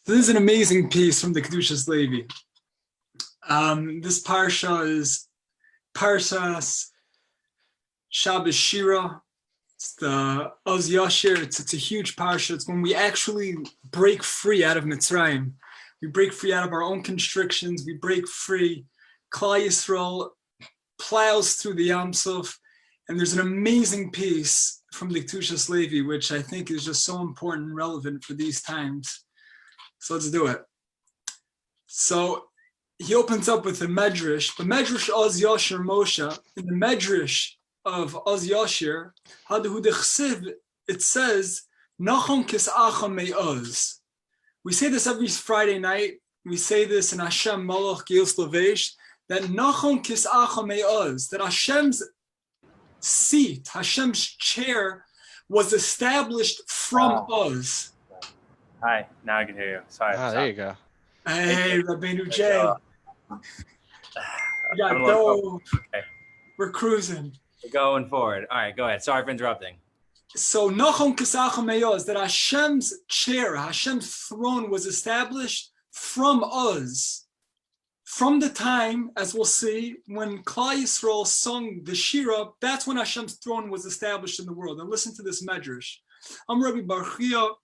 So this is an amazing piece from the Kedushas Levi. This parsha is Parshas Shabbos Shira. It's the Oz Yashir. It's a huge parsha. It's when we actually break free out of Mitzrayim. We break free out of our own constrictions. We break free. Klal Yisrael plows through the Yam Suf. And there's an amazing piece from the Kedushas Levi, which I think is just so important and relevant for these times. So let's do it. So he opens up with a medrash. The medrash Oz Yashir Moshe. In the medrash of Oz Yashir, it says, Nachon kis'acha me'oz. We say this every Friday night. We say this in Hashem Malach Gils Levesh, that Nachon kis'acha me'oz, that Hashem's seat, Hashem's chair, was established from Oz. Hi, now I can hear you. Sorry. There you go. Hey, Rabbeinu Jay. We got dope. Okay. We're cruising. We're going forward. All right, go ahead. Sorry for interrupting. So, Nachon Kisacha Meyoz, that Hashem's chair, Hashem's throne was established from Oz. From the time, as we'll see, when Klal Yisrael sung the Shira, that's when Hashem's throne was established in the world. And listen to this medrash. I'm Rabbi Barchia,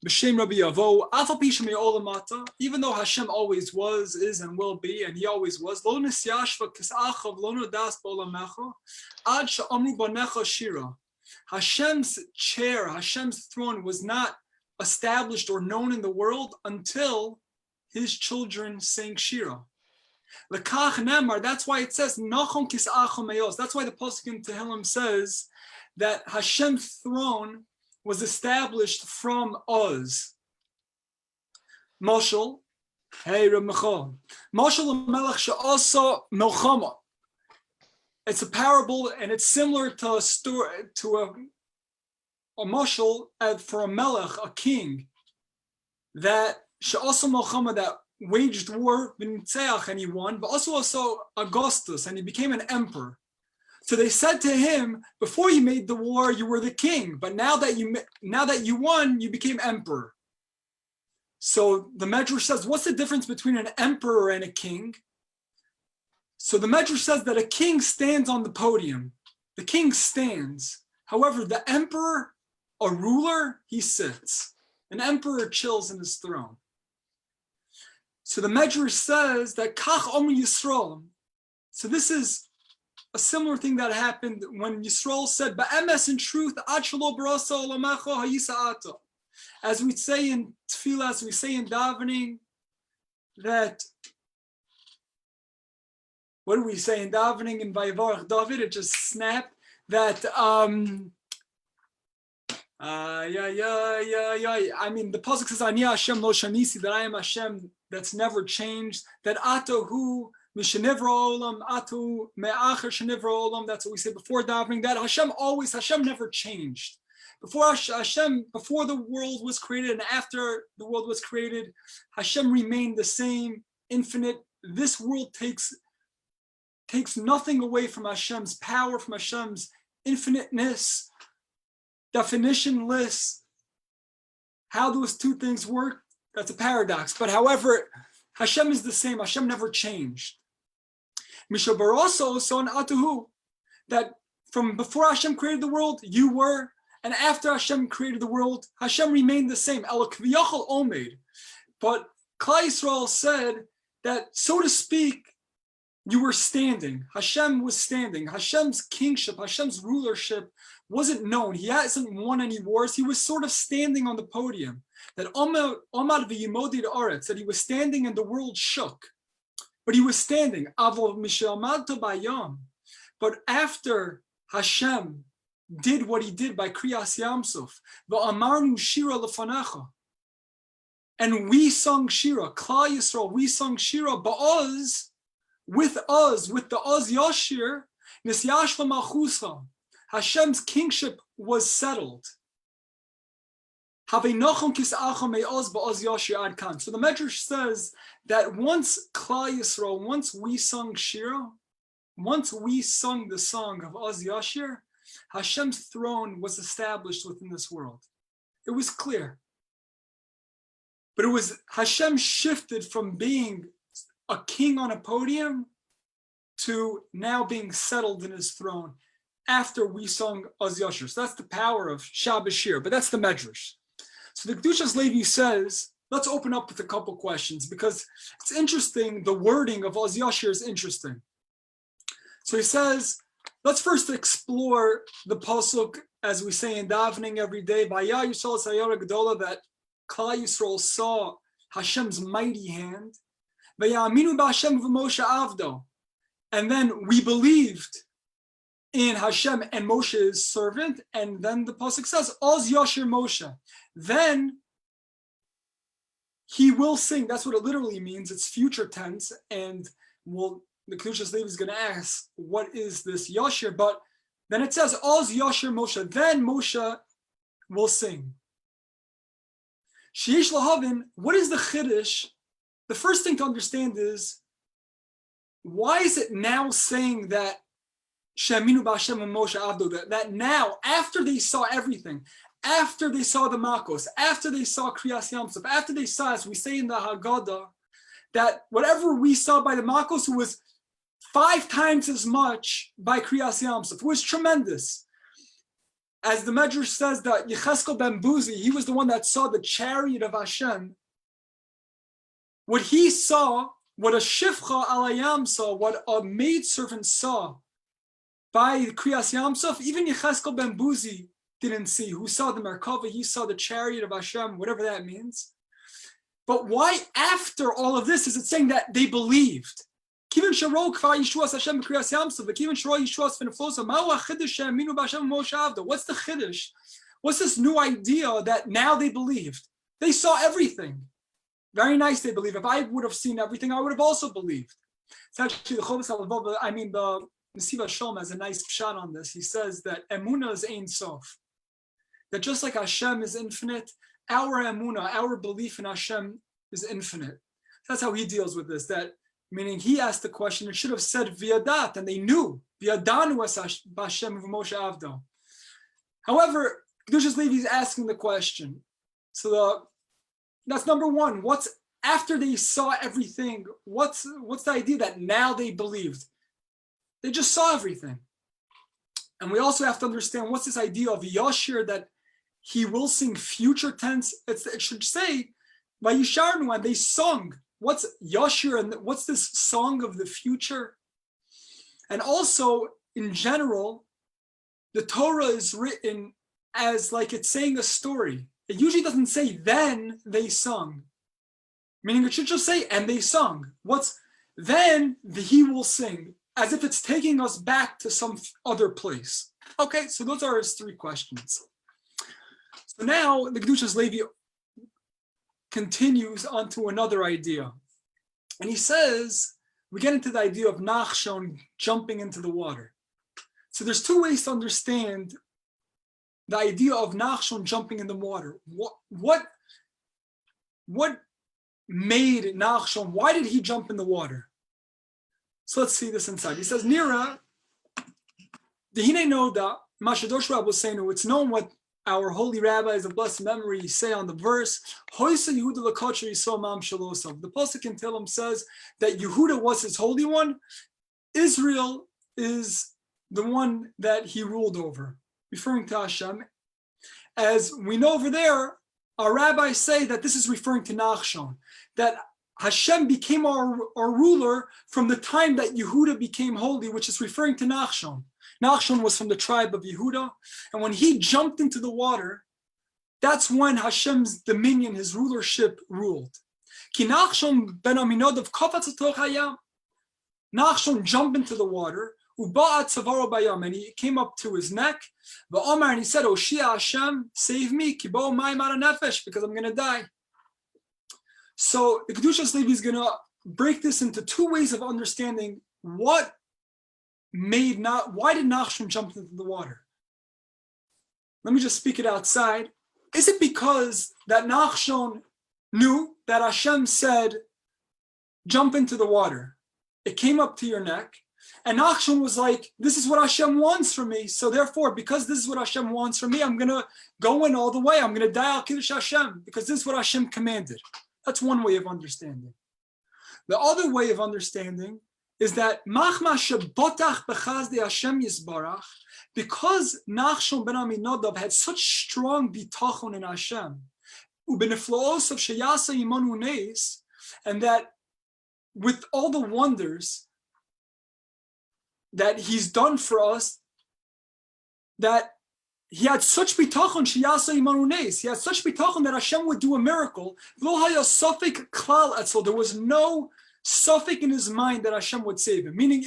B'Shem Rabbi Yavo, Afal Pisha Me'olamata, even though Hashem always was, is, and will be, and He always was, Lo Nisyashva Kis'achav Lo Nodas B'Olamecha, Ad Sha'amru Banecha Shira. Hashem's chair, Hashem's throne was not established or known in the world until His children sang Shira. L'kach Nemar, that's why it says, Nachon Kis'acha Me'oz. That's why the Pasuk in Tehillim says that Hashem's throne was established from Oz. Moshel, hey Reb Michal. Moshel Melech she'asa Milchama. It's a parable, and it's similar to a story, to a moshel for a melech, a king, that she'asa Milchama, that waged war, and he won, but also Augustus, and he became an emperor. So they said to him, before you made the war, you were the king, but now that you won, you became emperor. So the Medrash says, what's the difference between an emperor and a king? So the Medrash says that a king stands on the podium. The king stands. However, the emperor, a ruler, he sits. An emperor chills in his throne. So the Medrash says that Kach Omer Yisrael. So this is a similar thing that happened when Yisrael said, "Ba'emes, in truth, Ad shelo barasa olamecha hayisa ata." As we say in Tefillah, as we say in davening, that what do we say in davening in Vayivarach David? It just snapped that. I mean, the pasuk says, "Ani Hashem lo shanisi," that I am Hashem that's never changed. That Atahu. That's what we say before davening, that Hashem never changed. Before the world was created and after the world was created, Hashem remained the same, infinite. This world takes nothing away from Hashem's power, from Hashem's infiniteness, definitionless. How those two things work, that's a paradox. But however, Hashem is the same. Hashem never changed. Mishabaroso son atuhu, that from before Hashem created the world, you were, and after Hashem created the world, Hashem remained the same. Elokviyachol omed. But Klal Yisrael said that, so to speak, you were standing. Hashem was standing. Hashem's kingship, Hashem's rulership wasn't known. He hasn't won any wars. He was sort of standing on the podium. That Omad v'yimodid aretz, that he was standing and the world shook. But he was standing. But after Hashem did what he did by Kriyas Yamsuf, v'amarnu shira lefanecha, and we sung shira, Klal Yisrael, we sung shira ba'oz, with the Oz Yashir, nisyashva malchuscha, Hashem's kingship was settled. So the Medrash says that once Klal Yisrael, once we sung Shira, once we sung the song of Oz Yashir, Hashem's throne was established within this world. It was clear. But it was Hashem shifted from being a king on a podium to now being settled in his throne after we sung Oz Yashir. So that's the power of Shabbos Shir, but that's the Medrash. So the Kedushas Levi says, let's open up with a couple questions because it's interesting. The wording of Oz Yashir is interesting. So he says, let's first explore the pasuk as we say in davening every day. Vaya Yisrael Sayara Gedola, that Klal Yisrael saw Hashem's mighty hand. Vaya Aminu B'Hashem v'Moshe Avdo, and then we believed in Hashem and Moshe's servant. And then the pasuk says, Oz Yashir Moshe. Then he will sing. That's what it literally means. It's future tense, and the Kedushas Levi is going to ask, what is this Yashir? But then it says, Oz Yashir Moshe. Then Moshe will sing. Sheish Lahavin, what is the Chiddush? The first thing to understand is, why is it now saying that Sheminu B'Hashem and Moshe Avdo, that now, after they saw everything, after they saw the Makos, after they saw Kriyas Yamsuf, after they saw, as we say in the Haggadah, that whatever we saw by the Makos was 5 times as much by Kriyas Yamsuf. It was tremendous. As the Medrash says that Yecheskel ben Buzi, he was the one that saw the chariot of Hashem. What he saw, what a Shifcha Alayam saw, what a maidservant saw by Kriyas Yamsuf, even Yecheskel ben Buzi didn't see. Who saw the Merkava? He saw the chariot of Hashem, whatever that means. But why after all of this is it saying that they believed? What's the chiddush? What's this new idea that now they believed? They saw everything. Very nice, they believe. If I would have seen everything, I would have also believed. It's actually the Nesiva Shalom has a nice pshat on this. He says that Emunah is Ein Sof. That just like Hashem is infinite, our Emunah, our belief in Hashem is infinite. That's how he deals with this. That meaning he asked the question, it should have said Viadat, and they knew. Viadanu es Hashem v'Moshe Avdo. However, Kedushas Levi is asking the question. So that's number one. What's after they saw everything? What's the idea that now they believed? They just saw everything. And we also have to understand what's this idea of Yashir, that he will sing future tense. It should say, Vayisharnu, and they sung. What's Yashir and what's this song of the future? And also, in general, the Torah is written as like it's saying a story. It usually doesn't say, then they sung. Meaning it should just say, and they sung. What's then he will sing, as if it's taking us back to some other place. Okay, so those are his 3 questions. So now the Kedushas Levi continues onto another idea. And he says, we get into the idea of Nachshon jumping into the water. So there's 2 ways to understand the idea of Nachshon jumping in the water. What made Nachshon, why did he jump in the water? So let's see this inside. He says, Nira, the Hine Noda, Mashadosh Rab was saying, it's known what our holy rabbis of blessed memory say on the verse, Hoysa Yehuda L'Kotcher Yisrael Mam Shalosov. The Pasuk in Tehillim says that Yehuda was his holy one. Israel is the one that he ruled over, referring to Hashem. As we know over there, our rabbis say that this is referring to Nachshon, that Hashem became our ruler from the time that Yehuda became holy, which is referring to Nachshon. Nachshon was from the tribe of Yehuda, and when he jumped into the water, that's when Hashem's dominion, his rulership, ruled. Ki Nachshon ben Aminadav kafatz l'toch hayam. Nachshon jumped into the water, uba'at tzavaro bayam, and he came up to his neck. Va'omar, and he said, Oshia Hashem, save me, ki bo mayim ara nefesh, because I'm going to die. So the Kedushas Levi is going to break this into 2 ways of understanding why did Nachshon jump into the water? Let me just speak it outside. Is it because that Nachshon knew that Hashem said, jump into the water? It came up to your neck. And Nachshon was like, this is what Hashem wants from me. So therefore, because this is what Hashem wants from me, I'm going to go in all the way. I'm going to die al Kiddush Hashem, because this is what Hashem commanded. That's one way of understanding. The other way of understanding is that machma shebotach b'chazdei Hashem Yisbarach, because Nachshon ben Aminadav had such strong bitachon in Hashem, ubeniflaos of sheyasa imanu neis, and that with all the wonders that he's done for us, that he had such bitachon sheyasa imanu neis. He had such bitachon that Hashem would do a miracle. Lo haya safek klal etzel. There was no safek in his mind that Hashem would save him. Meaning,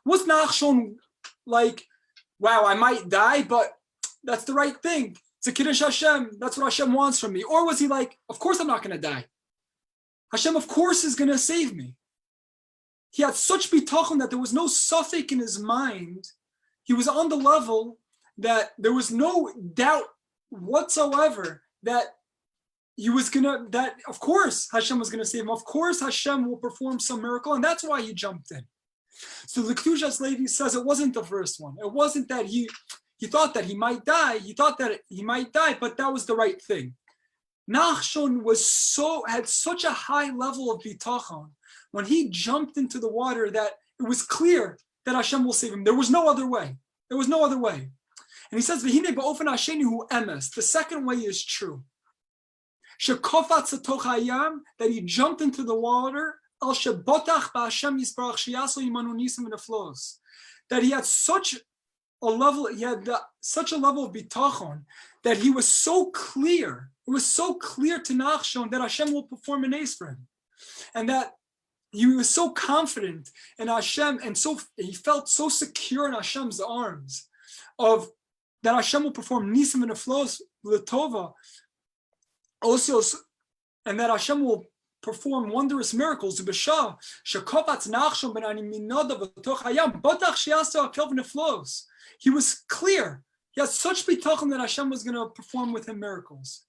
was Nachshon like, wow, I might die, but that's the right thing. It's a Kiddush Hashem. That's what Hashem wants from me. Or was he like, of course I'm not going to die. Hashem, of course, is going to save me. He had such bitachon that there was no safek in his mind. He was on the level that there was no doubt whatsoever that of course Hashem was gonna save him. Of course Hashem will perform some miracle, and that's why he jumped in. So the Kedushas Levi says it wasn't the first one. It wasn't that he thought that he might die. He thought that he might die, but that was the right thing. Nachshon had such a high level of bitachon when he jumped into the water that it was clear that Hashem will save him. There was no other way. There was no other way. And he says, "V'hine ba'ofen hasheni hu emes." The second way is true. Shekofatz atoch hayam, that he jumped into the water. Al shebotach ba'Hashem Yisbarach sheyaso imanu nisim v'neflos. That he had such a level of bitachon that he was so clear. It was so clear to Nachshon that Hashem will perform an ace for him, and that he was so confident in Hashem, and so he felt so secure in Hashem's arms, of that Hashem will perform nisim and aflos l'tova, osios, and that Hashem will perform wondrous miracles. Beshalach shekofatz Nachshon ben Aminadav v'toch hayam botach sheyaso hakel v'neflos. He was clear. He had such bitachon that Hashem was going to perform with him miracles.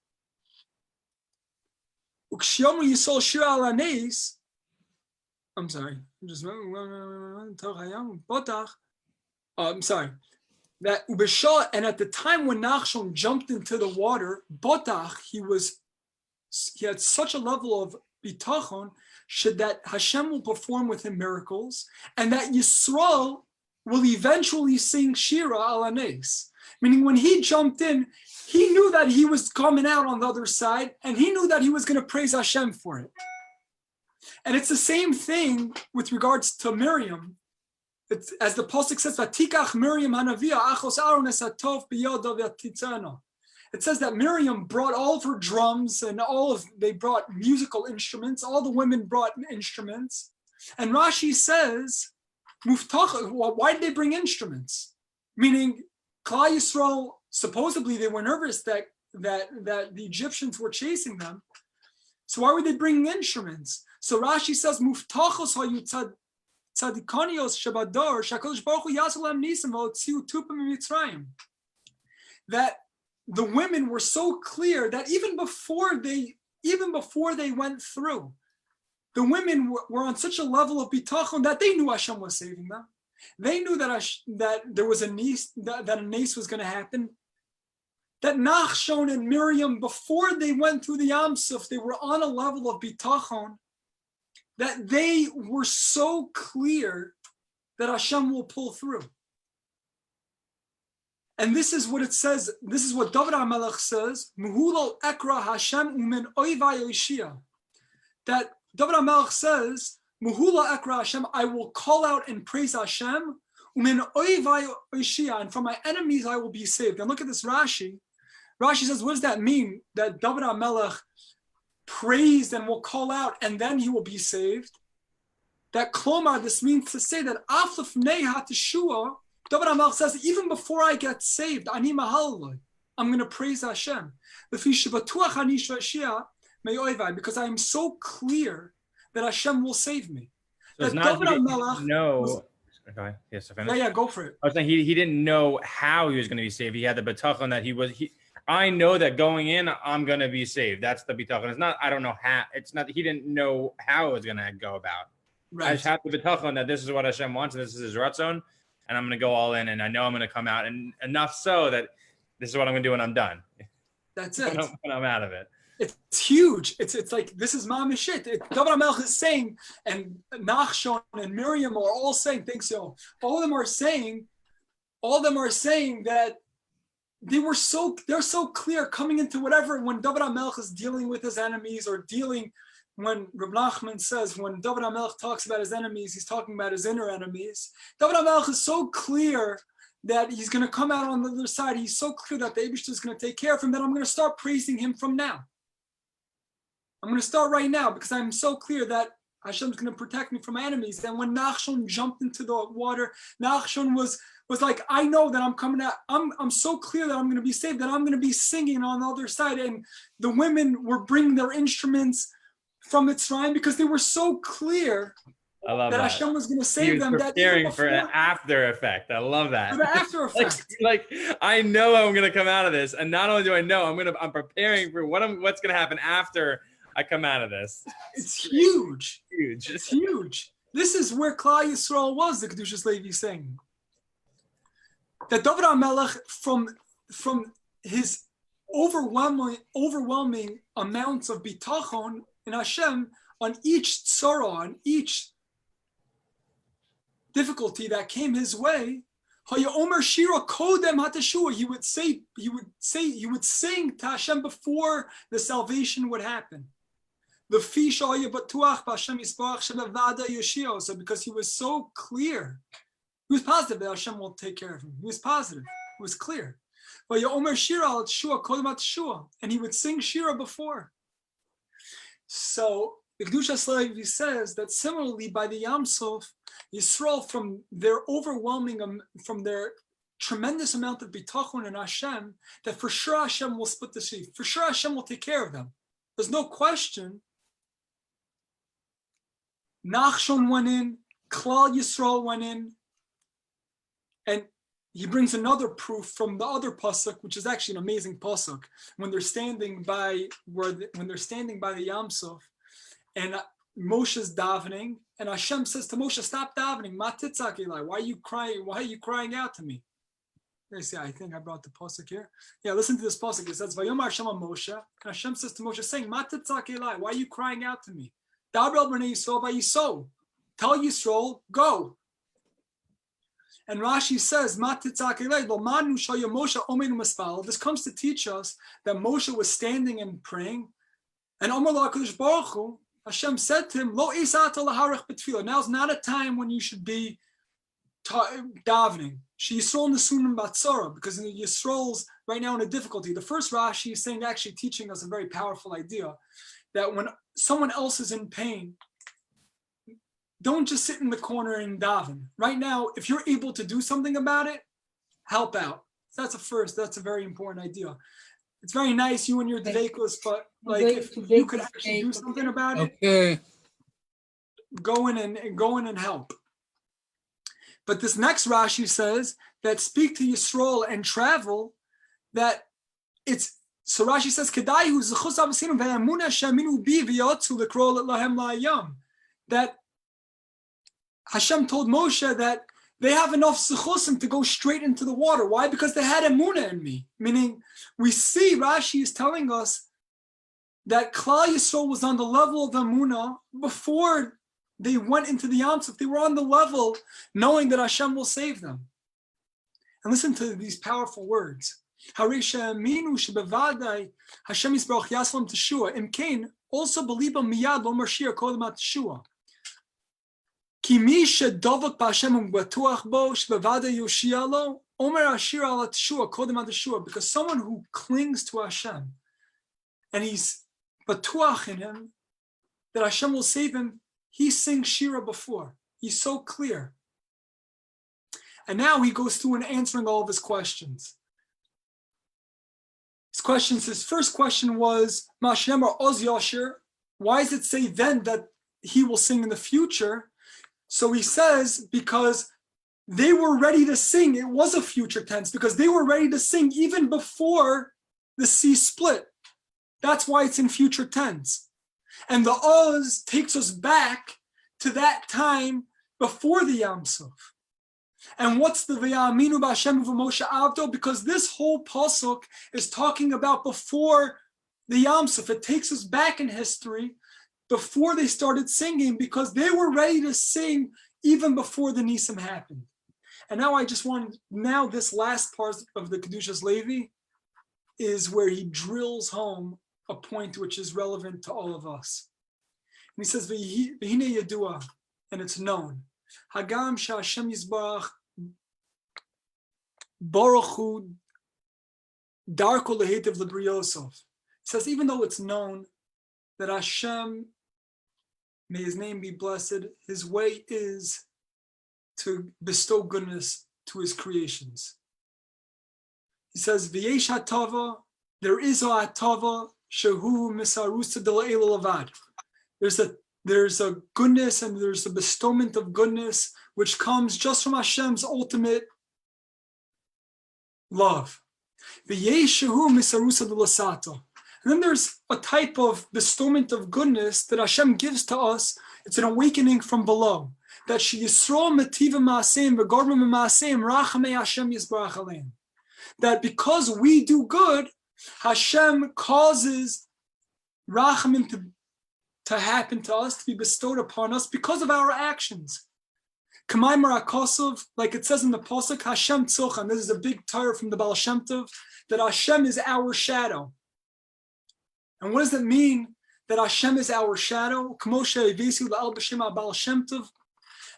Ukshiyomu yisol shir al haneis. I'm sorry. I'm sorry. That Ubeshah, and at the time when Nachshon jumped into the water, Botach, he had such a level of bitachon that Hashem will perform with him miracles, and that Yisrael will eventually sing Shira al Hanes. Meaning, when he jumped in, he knew that he was coming out on the other side, and he knew that he was going to praise Hashem for it. And it's the same thing with regards to Miriam. It's, as the pasuk says, "Vatikach Miriam hanavia achos Aaron esatov biyodo v'atitzana." It says that Miriam brought all of her drums and they brought musical instruments. All the women brought instruments, and Rashi says, "Muftach." Why did they bring instruments? Meaning, Klal Yisrael, supposedly they were nervous that the Egyptians were chasing them. So why were they bringing instruments? So Rashi says, "Muftachos hayu tzadikanios shabador shakadosh baruch hu yasalem nisim v'otziu tupim mitzrayim." That the women were so clear that even before they went through, the women were on such a level of bitachon that they knew Hashem was saving them. They knew that there was a nes was going to happen. That Nachshon and Miriam, before they went through the Yam Suf, they were on a level of bitachon that they were so clear that Hashem will pull through. And this is what it says. This is what David HaMelech says. Muhulo ekra Hashem umen oivai oishia. That David HaMelech says, Muhula ekra Hashem, I will call out and praise Hashem. Umen oivai oishia, and from my enemies I will be saved. And look at this Rashi. Rashi says, what does that mean? That David HaMelech praised and will call out, and then he will be saved. That klomar, this means to say that aflef nei hateshua, David HaMelech says, even before I get saved, ani mahaloi, I'm going to praise Hashem. Because I am so clear that Hashem will save me. So that David HaMelech okay, yes, I yeah, go for it. I was saying he didn't know how he was going to be saved. He had the bitachon that I know that going in, I'm going to be saved. That's the bitachon. It's not, I don't know how. It's not, he didn't know how it was going to go about. Right. I just have the bitachon that this is what Hashem wants, and this is his ratzon, and I'm going to go all in, and I know I'm going to come out, and enough so that this is what I'm going to do when I'm done. That's it. when I'm out of it. It's huge. It's like this is mamish shit. David HaMelech is saying, and Nachshon and Miriam are all saying, think so. All of them are saying that they're so clear coming into whatever, when David HaMelech is dealing with his enemies, or when Reb Nachman says, when David HaMelech talks about his enemies, he's talking about his inner enemies. David HaMelech is so clear that he's going to come out on the other side. He's so clear that the Eibishter is going to take care of him, that I'm going to start praising him from now. I'm going to start right now, because I'm so clear that Hashem's going to protect me from my enemies. And when Nachshon jumped into the water, Nachshon was like, I know that I'm coming out. I'm so clear that I'm going to be saved, that I'm going to be singing on the other side. And the women were bringing their instruments from Mitzrayim, because they were so clear that Hashem was going to save them. Preparing for an after effect. I love that. For the after effect. like I know I'm going to come out of this, and not only do I know, I'm preparing for what's going to happen after I come out of this. It's huge. Huge. It's huge. This is where Klal Yisrael was, the Kedushas Levi saying. That David HaMelech, from his overwhelming amounts of bitachon in Hashem, on each tzara, on each difficulty that came his way, he would sing to Hashem before the salvation would happen. So because he was so clear, he was positive that Hashem will take care of him. He was positive. It was clear. And he would sing Shira before. So the Kedushas Levi says that similarly by the Yam Suf, Yisrael, from their tremendous amount of bitachon in Hashem, that for sure Hashem will split the sea. For sure Hashem will take care of them. There's no question. Nachshon went in, Klal Yisrael went in, and he brings another proof from the other pasuk, which is actually an amazing pasuk. When they're standing by the Yam Suf, and Moshe's davening, and Hashem says to Moshe, "Stop davening. Ma titzak Eli. Why are you crying? Why are you crying out to me?" Let me see. I think I brought the pasuk here. Yeah, listen to this pasuk. It says, "Vayomar Hashem Moshe," and Hashem says to Moshe, saying, "Ma titzak Eli. Why are you crying out to me? Daber el bnei Yisrael vayisou. Tell Yisrael, go." And Rashi says, this comes to teach us that Moshe was standing and praying. And Hashem said to him, now's not a time when you should be davening. Because in the Yisrael's right now in a difficulty. The first Rashi is saying, actually teaching us a very powerful idea, that when someone else is in pain, don't just sit in the corner and daven. Right now, if you're able to do something about it, help out. That's a very important idea. It's very nice, you and your dveikus, but like if you could actually do something about it, go in and help. But this next Rashi says that speak to Yisrael and travel, that it's, so Rashi says, that Hashem told Moshe that they have enough sechusim to go straight into the water. Why? Because they had emunah in me. Meaning, we see Rashi is telling us that Klal Yisrael was on the level of emunah before they went into the Yam Suf. They were on the level knowing that Hashem will save them. And listen to these powerful words. Hashem Yisbarach Yaslam Teshua. Imkain also believe miyad lo marshir kodem Teshua. Because someone who clings to Hashem and he's batuach in him that Hashem will save him, he sings Shira before. He's so clear. And now he goes through and answering all of his questions. His first question was, Ma'ashem Oz Yashir, why does it say then that he will sing in the future? So he says, because they were ready to sing. It was a future tense, because they were ready to sing even before the sea split. That's why it's in future tense. And the Oz takes us back to that time before the Yam Suf. And what's the V'yaminu b'Hashem v'Moshe Avdo? Because this whole pasuk is talking about before the Yam Suf. It takes us back in history before they started singing, because they were ready to sing even before the Nisim happened. And now this last part of the Kedushas Levi is where he drills home a point which is relevant to all of us. And he says, V'hine Yedua, and it's known. Hagam Sha'Hashem Yisbarach Baruch Hu Darko Lehetiv L'Briyosov. He says, even though it's known that Hashem, may his name be blessed, his way is to bestow goodness to his creations. He says, V'yesh hatava, there is a hatava, shehu misarusa dela'ela lavad. There's a goodness and there's a bestowment of goodness which comes just from Hashem's ultimate love. V'yesh shehu misarusa delasata. And then there's a type of bestowment of goodness that Hashem gives to us. It's an awakening from below. That she Yisrael metiva ma'aseim v'garbim ma'aseim rachamei Hashem yisbarach aleim. That because we do good, Hashem causes rachamim to happen to us, to be bestowed upon us because of our actions. Kamay Marakosov, like it says in the Pasuk, Hashem tzochan. This is a big Torah from the Baal Shem Tov, that Hashem is our shadow. And what does it mean that Hashem is our shadow?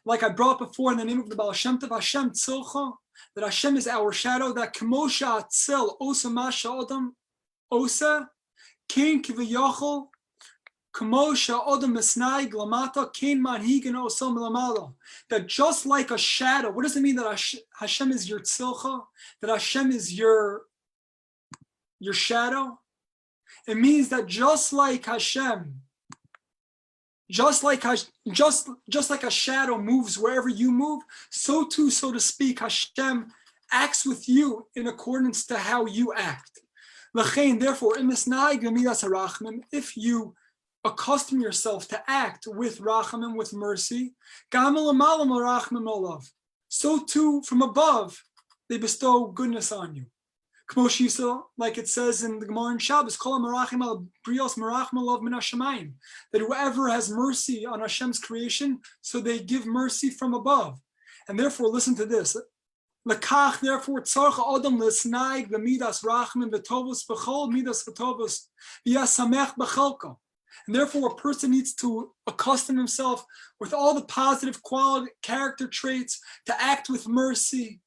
Like I brought before in the name of the Baal Shem Tov, Hashem tzilcha, that Hashem is our shadow, that Kemosha Atzel Osa Masha Adam Osa, Kain Kivayachol, Kemosha Adam Mesnai Glamata, Kain Manhigan Osa Milamala. That just like a shadow, what does it mean that Hashem is your tzilcha? That Hashem is your shadow? It means that just like Hashem, just like a shadow moves wherever you move, so too, so to speak, Hashem acts with you in accordance to how you act. Therefore, if you accustom yourself to act with rachamim, with mercy, so too from above they bestow goodness on you. Like it says in the Gemara in Shabbos, that whoever has mercy on Hashem's creation, so they give mercy from above. And therefore, listen to this. Therefore, and therefore, a person needs to accustom himself with all the positive quality, character traits, to act with mercy,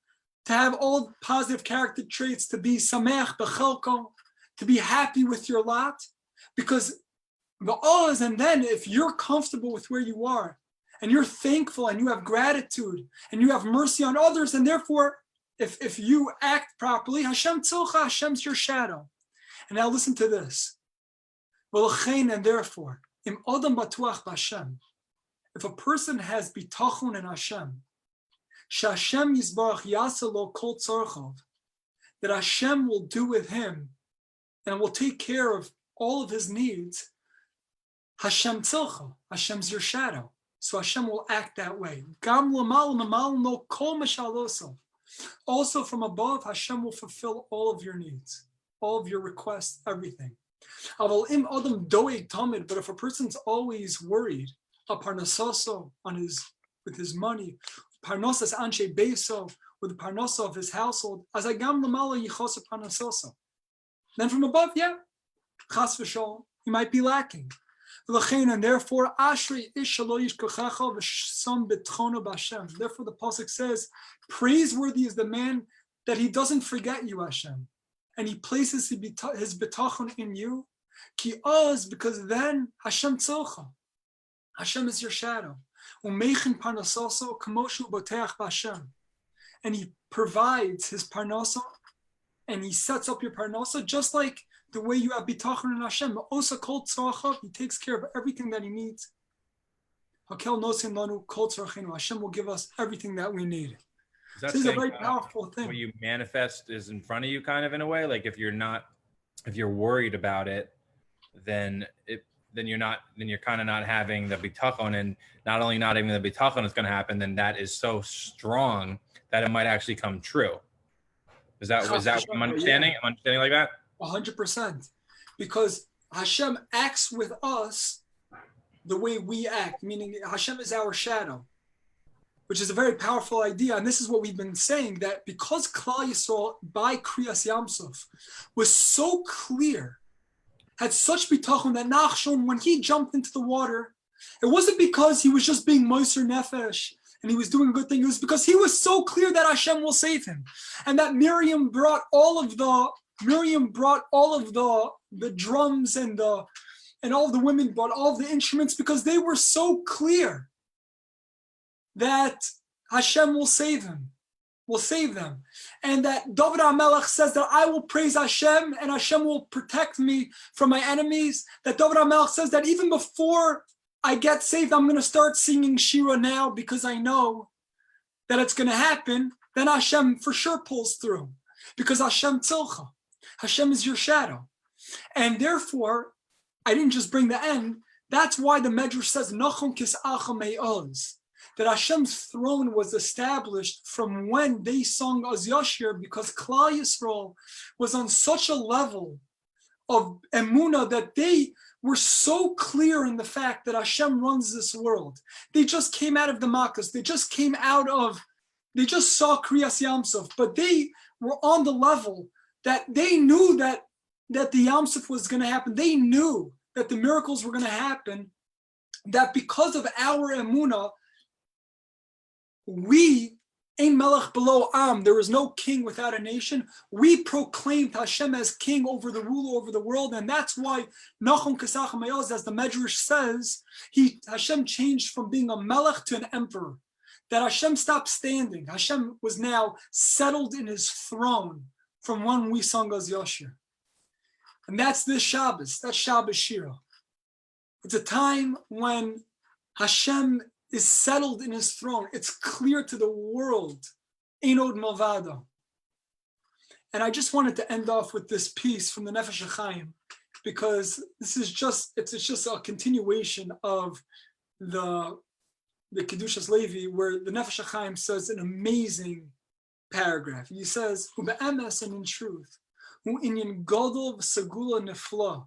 to have all positive character traits, to be samech b'chelko, to be happy with your lot, because and then if you're comfortable with where you are, and you're thankful, and you have gratitude, and you have mercy on others, and therefore, if you act properly, Hashem tzilcha, Hashem's your shadow. And now listen to this. And therefore, im adam batuach b'Hashem, if a person has bitachon in Hashem, Shashem Yisbarach Yasalo Kol Tzarchov, that Hashem will do with him and will take care of all of his needs. Hashem Tzilcha, Hashem's your shadow. So Hashem will act that way. Gam Lamal no Kol Mashaloso. Also from above, Hashem will fulfill all of your needs, all of your requests, everything. Aval im adam doeg tamid, but if a person's always worried, aparnasoso with his money, Parnosas Anshe Beso, with the Parnosa of his household, as I gam lamala yichosa Parnososo. Then from above, chas v'shol, he might be lacking. And therefore, Ashri ish shalo yishkochacha v'sham betchono b'Hashem. Therefore, the pasuk says, praiseworthy is the man that he doesn't forget you, Hashem, and he places his betachon in you. Ki oz, because then Hashem tzilcha, Hashem is your shadow. And he provides his parnasa, and he sets up your parnasa just like the way you have bitachon in Hashem. He takes care of everything that he needs. Hashem will give us everything that we need. This is a very powerful thing. What you manifest is in front of you, kind of, in a way. Like if you're worried about it, then you're kind of not having the bitachon, and not only not having the bitachon is going to happen, then that is so strong that it might actually come true. Is that what I'm understanding? Yeah. I'm understanding like that? 100%. because Hashem acts with us the way we act, meaning Hashem is our shadow, which is a very powerful idea. And this is what we've been saying, that because Klal Yisrael by Kriyas Yamsuf was so clear, had such bitachon that Nachshon, when he jumped into the water, it wasn't because he was just being Moser Nefesh and he was doing a good thing. It was because he was so clear that Hashem will save him, and that Miriam brought all of the drums and all of the women brought all of the instruments, because they were so clear that Hashem will save them, and that David HaMelech says that I will praise Hashem and Hashem will protect me from my enemies. That David HaMelech says that even before I get saved, I'm going to start singing Shira now, because I know that it's going to happen. Then Hashem for sure pulls through, because Hashem tzilcha, Hashem is your shadow. And therefore, I didn't just bring the end. That's why the Medrash says Nachon Kis'acha Me'oz, that Hashem's throne was established from when they sung Az Yashir, because Klal Yisrael was on such a level of emunah that they were so clear in the fact that Hashem runs this world. They just came out of the Makkos. They just saw Kriyas Yamsuf, but they were on the level that they knew that the Yamsuf was going to happen. They knew that the miracles were going to happen, that because of our emunah, we, Ein Melech below Am, there is no king without a nation. We proclaimed Hashem as king over the ruler over the world, and that's why Nachon Kesach Mayaz, as the Medrash says, Hashem changed from being a Melech to an emperor. That Hashem stopped standing. Hashem was now settled in his throne from when we sung Az Yashir. And that's this Shabbos. That's Shabbos Shira. It's a time when Hashem is settled in his throne. It's clear to the world. Ein od malvado. And I just wanted to end off with this piece from the Nefesh HaChaim, because it's just a continuation of the Kedushas Levi, where the Nefesh HaChaim says an amazing paragraph. He says, "U'be'emes, and in truth, u'inyan gadol v'sagula nefla."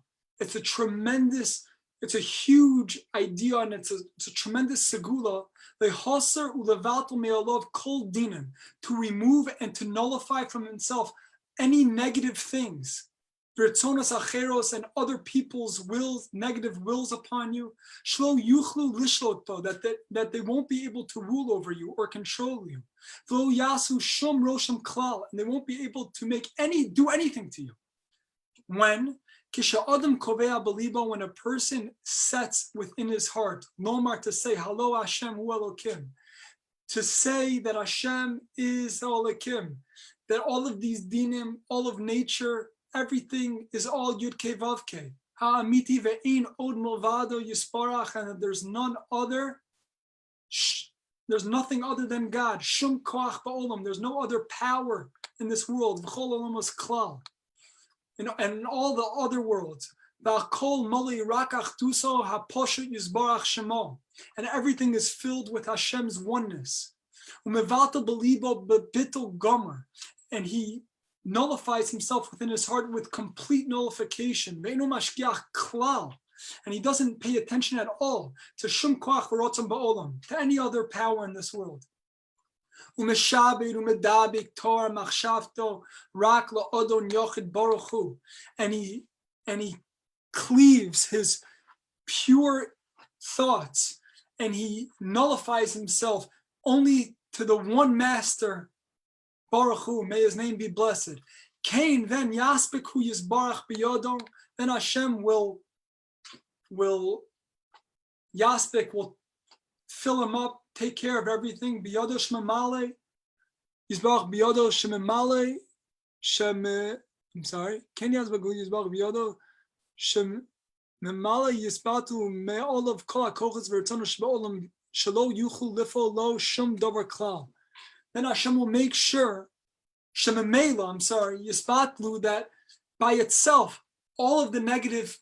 It's a huge idea, and it's a tremendous segula. Lehaser ulevatul me'alov kol dinim, to remove and to nullify from himself any negative things, v'ritzonos acheros, and other people's wills, negative wills upon you. Shlo yuchlu lishlot bo, that they won't be able to rule over you or control you. V'lo yasu shum rosham klal, and they won't be able to do anything to you. When a person sets within his heart, Lomar, to say, Hello Hashem hu Elokim, to say that Hashem is Elokim, that all of these dinim, all of nature, everything is all Yud Kei Vav Kei, Ha'amiti ve'ein od milvado yisparach, and that there's nothing other than God, Shum koach ba'olam, there's no other power in this world, V'chol olam is klal, and in all the other worlds, and everything is filled with Hashem's oneness. And he nullifies himself within his heart with complete nullification. And he doesn't pay attention at all to shum koach v'rotzon ba'olam, to any other power in this world. And he cleaves his pure thoughts, and he nullifies himself only to the one master, Baruch Hu, may his name be blessed. Cain, then Yaspik Hu Yisbarach biyodom, then Hashem will fill him up, take care of everything. Biyodo shemamale, Yisbarach biyodo shemamale, Ken Yazbak Hu Yisbarach biyodo shemamale Yisbatu me'olav kol hakochas v'rtzonu sheba'olam shelo yuchul lifo lo shum davar klal. Then Hashem will make sure, Yisbatlu, that by itself, all of the negative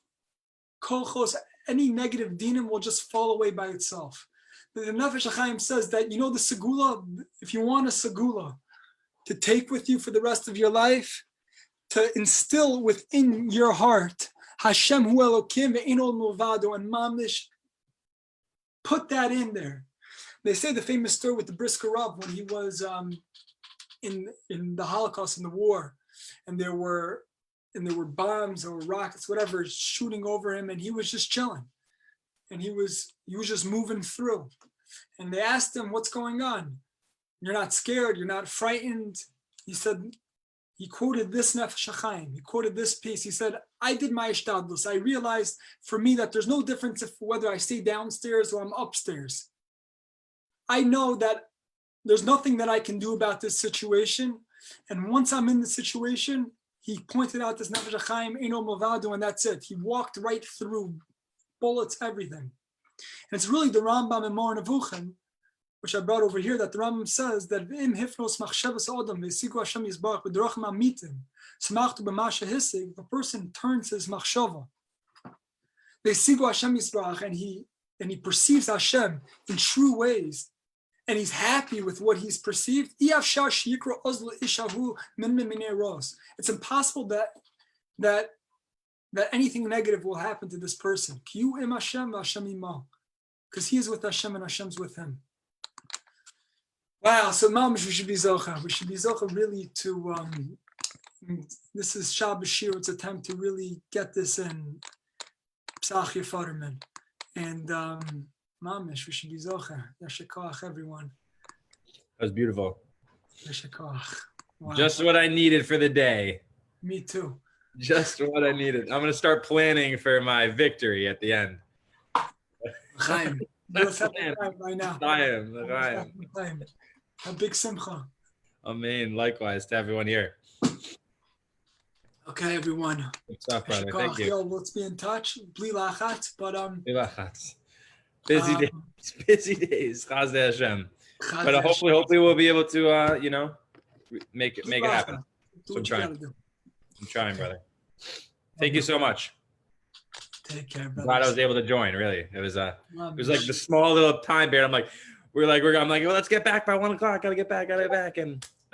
kochos, any negative dinim will just fall away by itself. The Nefesh HaChaim says that, the segula, if you want a segula to take with you for the rest of your life, to instill within your heart Hashem hu Elokim ve'eno milvado, and mamish put that in there. They say the famous story with the Brisker Rav when he was in the Holocaust, in the war, and there were bombs or rockets, whatever, shooting over him, and he was just chilling, and he was just moving through. And they asked him, "What's going on? You're not scared. You're not frightened." He said, he quoted this Nefesh HaChaim. He quoted this piece. He said, "I did my ishtadlus. I realized for me that there's no difference if whether I stay downstairs or I'm upstairs. I know that there's nothing that I can do about this situation. And once I'm in the situation," he pointed out this Nefesh HaChaim, Eino Movado, and that's it. He walked right through bullets, everything. And it's really the Rambam in Moreh Nevuchim, which I brought over here, that the Rambam says that V'im hifnos machshavas odom v'esigu Hashem yisbarach b'derachim amitim smachtu b'masha hisig. The person turns his machshava, v'esigu Hashem yisbarach, and he perceives Hashem in true ways, and he's happy with what he's perceived. It's impossible that anything negative will happen to this person, because he is with Hashem and Hashem's with him. Wow, so mamish, we should be zocha. We should be zocha really to, this is Shabbos Shir, it's attempt to really get this in Psach Yefarman. And mamish, we should be zocha. Yashakach, everyone. That was beautiful. Yashakach. Wow. Just what I needed for the day. Me too. Just what I needed. I'm going to start planning for my victory at the end. Chaim. Let's have a time right now. Chaim. A big simcha. Amen. Likewise to everyone here. Okay, everyone. What's up, brother? Thank you. Yo, let's be in touch. Bli lachat, but busy days. Busy days. Chaz Hashem. But hopefully we'll be able to make it happen. So I'm trying. I'm trying, brother. Thank you so much. Take care, brother. Glad I was able to join. Really, it was like the small little time period. I'm like, well, let's get back by 1 o'clock. Gotta get back. And